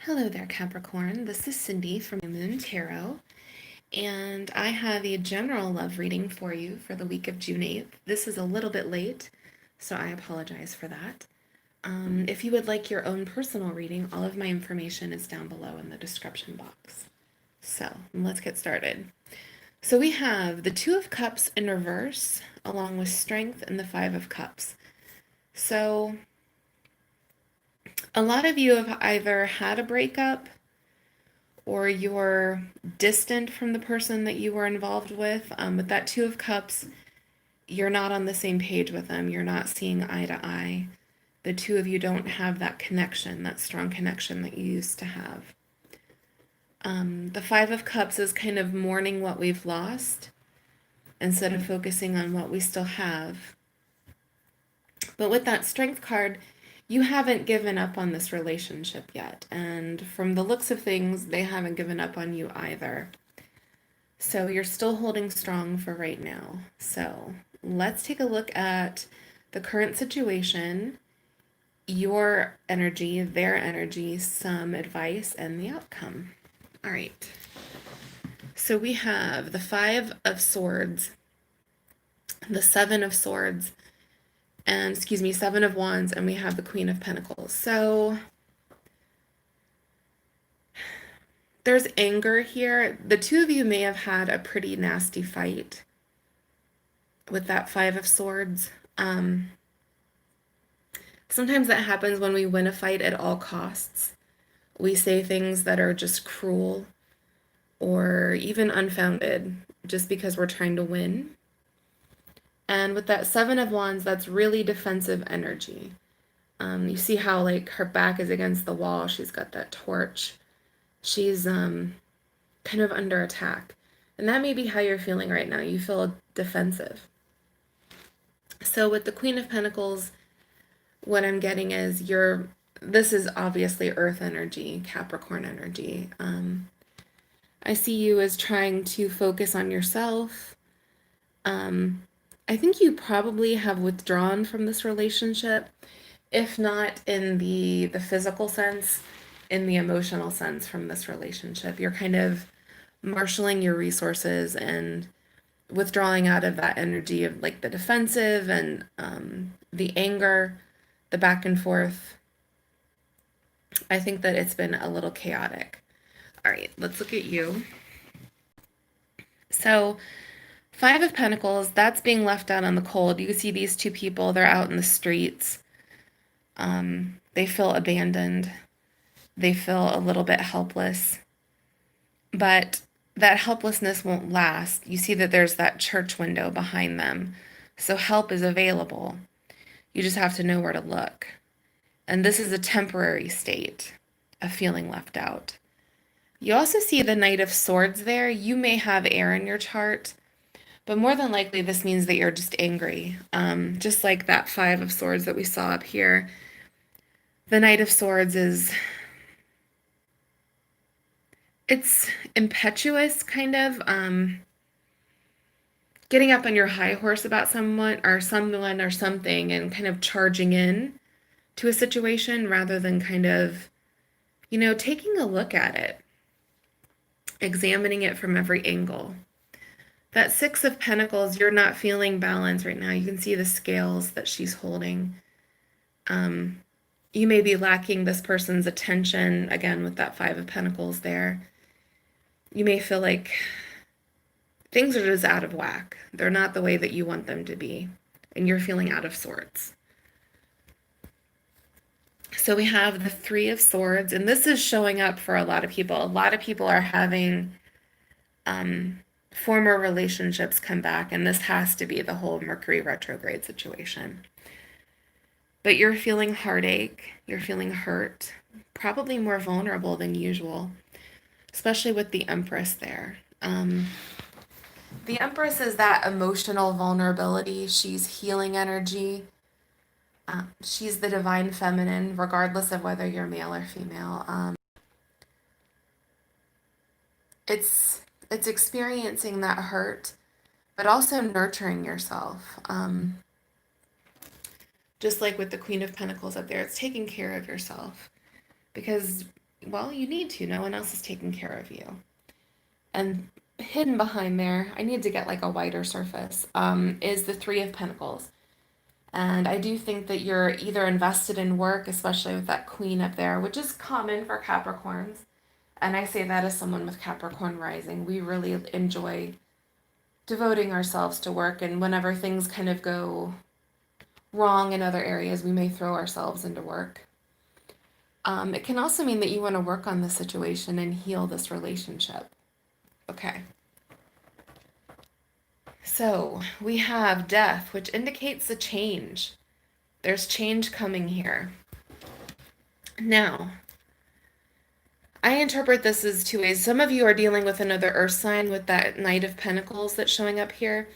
Hello there, Capricorn. This is Cindy from Moon Tarot, and I have a general love reading for you for the week of June 8th. This is a little bit late, so I apologize for that. If you would like your own personal reading, all of my information is down below in the description box. So let's get started. So we have the Two of Cups in reverse, along with Strength and the Five of Cups. So a lot of you have either had a breakup or you're distant from the person that you were involved with. With that Two of Cups, you're not on the same page with them. You're not seeing eye to eye. The two of you don't have that connection, that strong connection that you used to have. The Five of Cups is kind of mourning what we've lost instead of focusing on what we still have. But with that Strength card, you haven't given up on this relationship yet. And from the looks of things, they haven't given up on you either. So you're still holding strong for right now. So let's take a look at the current situation, your energy, their energy, some advice, and the outcome. All right. So we have the Five of Swords, the Seven of Swords, and Seven of Wands, and we have the Queen of Pentacles. So there's anger here. The two of you may have had a pretty nasty fight with that Five of Swords. Sometimes that happens when we win a fight at all costs. We say things that are just cruel or even unfounded just because we're trying to win. And with that Seven of Wands, that's really defensive energy. You see how like her back is against the wall. She's got that torch. She's kind of under attack. And that may be how you're feeling right now. You feel defensive. So with the Queen of Pentacles, what I'm getting is this is obviously Earth energy, Capricorn energy. I see you as trying to focus on yourself. I think you probably have withdrawn from this relationship, if not in the physical sense, in the emotional sense from this relationship. You're kind of marshaling your resources and withdrawing out of that energy of like the defensive and the anger, the back and forth. I think that it's been a little chaotic. All right, let's look at you. So, Five of Pentacles, that's being left out on the cold. You see these two people, they're out in the streets. They feel abandoned. They feel a little bit helpless. But that helplessness won't last. You see that there's that church window behind them. So help is available. You just have to know where to look. And this is a temporary state of feeling left out. You also see the Knight of Swords there. You may have air in your chart, but more than likely this means that you're just angry. Just like that Five of Swords that we saw up here. The Knight of Swords it's impetuous, kind of. Getting up on your high horse about someone or something and kind of charging in to a situation rather than kind of, taking a look at it, examining it from every angle. That Six of Pentacles, you're not feeling balance right now. You can see the scales that she's holding. You may be lacking this person's attention, again, with that Five of Pentacles there. You may feel like things are just out of whack. They're not the way that you want them to be, and you're feeling out of sorts. So we have the Three of Swords, and this is showing up for a lot of people. A lot of people are having former relationships come back, and this has to be the whole Mercury retrograde situation. But you're feeling heartache, you're feeling hurt, probably more vulnerable than usual, especially with the Empress there. The Empress is that emotional vulnerability. She's healing energy. She's the divine feminine, regardless of whether you're male or female. It's experiencing that hurt, but also nurturing yourself. Just like with the Queen of Pentacles up there, it's taking care of yourself. Because well, you need to. No one else is taking care of you. And hidden behind there, I need to get like a wider surface, is the Three of Pentacles. And I do think that you're either invested in work, especially with that Queen up there, which is common for Capricorns. And I say that as someone with Capricorn rising. We really enjoy devoting ourselves to work, and whenever things kind of go wrong in other areas, we may throw ourselves into work. It can also mean that you want to work on the situation and heal this relationship. Okay. So we have death, which indicates a change. There's change coming here. Now, I interpret this as two ways. Some of you are dealing with another earth sign with that Knight of Pentacles that's showing up here.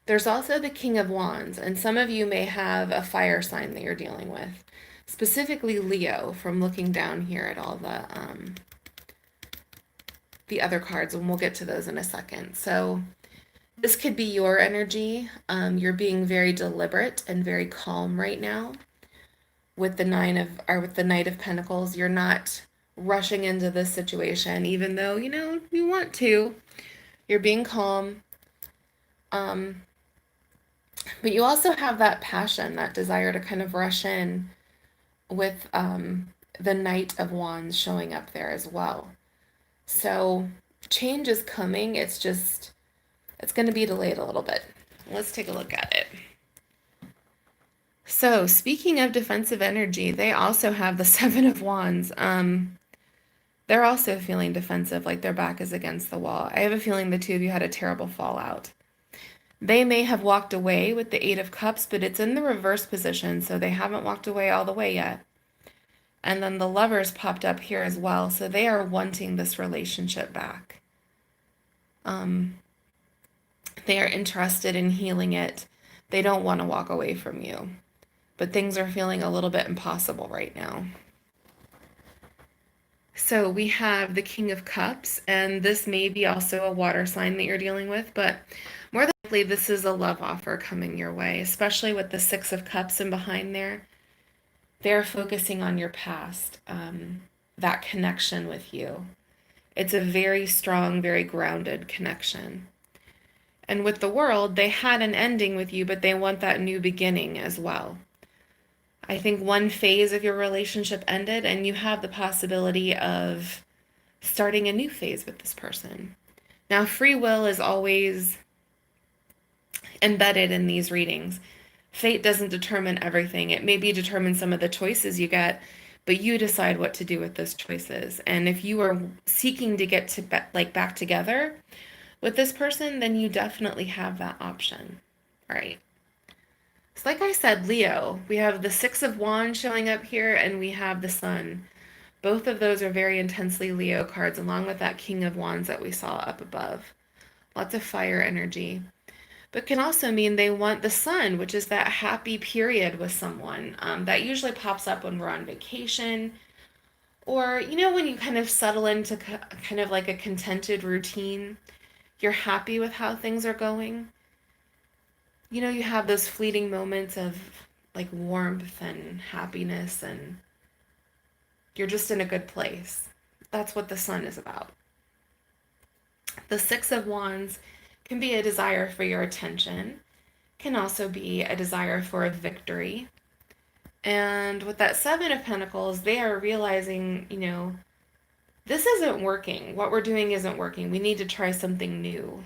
There's also the King of Wands, and some of you may have a fire sign that you're dealing with, specifically Leo, from looking down here at all the other cards, and we'll get to those in a second. So this could be your energy. You're being very deliberate and very calm right now with the Knight of Pentacles. You're not rushing into this situation, even though you want to. You're being calm. But you also have that passion, that desire to kind of rush in with the Knight of Wands showing up there as well. So change is coming. It's going to be delayed a little bit. Let's take a look at it. So speaking of defensive energy, they also have the Seven of Wands. They're also feeling defensive, like their back is against the wall. I have a feeling the two of you had a terrible fallout. They may have walked away with the Eight of Cups, but it's in the reverse position, so they haven't walked away all the way yet. And then the Lovers popped up here as well, so they are wanting this relationship back. They are interested in healing it. They don't want to walk away from you. But things are feeling a little bit impossible right now. So we have the King of Cups, and this may be also a water sign that you're dealing with, but more than likely this is a love offer coming your way, especially with the Six of Cups and behind there. They're focusing on your past, that connection with you. It's a very strong, very grounded connection. And with the World, they had an ending with you, but they want that new beginning as well. I think one phase of your relationship ended, and you have the possibility of starting a new phase with this person. Now, free will is always embedded in these readings. Fate doesn't determine everything. It maybe determines some of the choices you get, but you decide what to do with those choices. And if you are seeking to get to back together with this person, then you definitely have that option, right? So like I said, Leo, we have the Six of Wands showing up here, and we have the Sun. Both of those are very intensely Leo cards, along with that King of Wands that we saw up above. Lots of fire energy. But can also mean they want the Sun, which is that happy period with someone. That usually pops up when we're on vacation, or, when you kind of settle into kind of like a contented routine. You're happy with how things are going. You have those fleeting moments of like warmth and happiness, and you're just in a good place. That's what the Sun is about. The Six of Wands can be a desire for your attention, can also be a desire for a victory. And with that Seven of Pentacles, they are realizing, this isn't working. What we're doing isn't working. We need to try something new.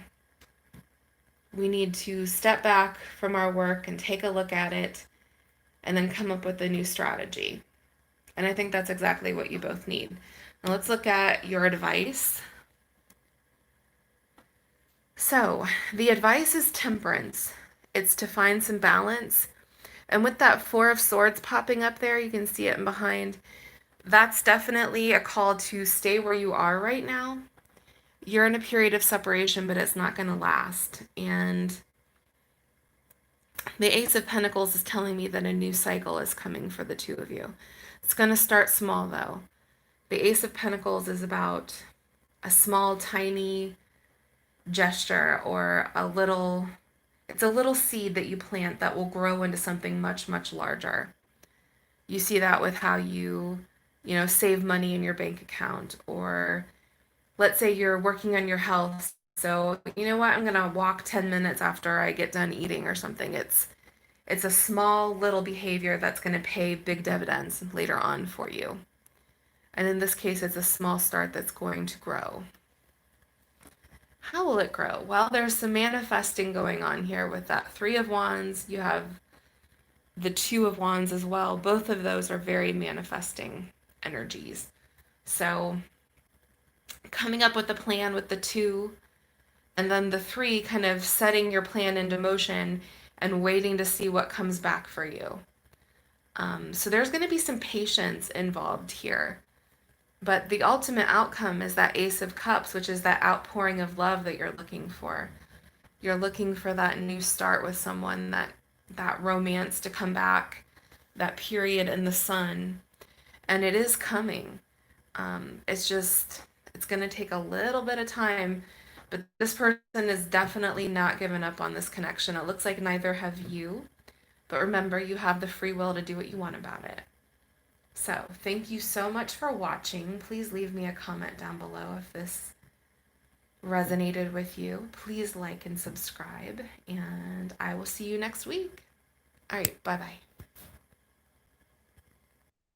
We need to step back from our work and take a look at it and then come up with a new strategy. And I think that's exactly what you both need. Now let's look at your advice. So the advice is temperance. It's to find some balance. And with that Four of Swords popping up there, you can see it in behind. That's definitely a call to stay where you are right now. You're in a period of separation, but it's not going to last. And the Ace of Pentacles is telling me that a new cycle is coming for the two of you. It's going to start small, though. The Ace of Pentacles is about a small, tiny gesture, or it's a little seed that you plant that will grow into something much, much larger. You see that with how you save money in your bank account. Or let's say you're working on your health. So, you know what? I'm going to walk 10 minutes after I get done eating or something. It's a small little behavior that's going to pay big dividends later on for you. And in this case, it's a small start that's going to grow. How will it grow? Well, there's some manifesting going on here with that Three of Wands. You have the Two of Wands as well. Both of those are very manifesting energies. So coming up with a plan with the two, and then the three, kind of setting your plan into motion and waiting to see what comes back for you. So there's going to be some patience involved here. But the ultimate outcome is that Ace of Cups, which is that outpouring of love that you're looking for. You're looking for that new start with someone, that romance to come back, that period in the sun. And it is coming. It's going to take a little bit of time, but this person is definitely not giving up on this connection. It looks like neither have you. But remember, you have the free will to do what you want about it. So thank you so much for watching. Please leave me a comment down below if this resonated with you. Please like and subscribe, and I will see you next week. All right, bye-bye.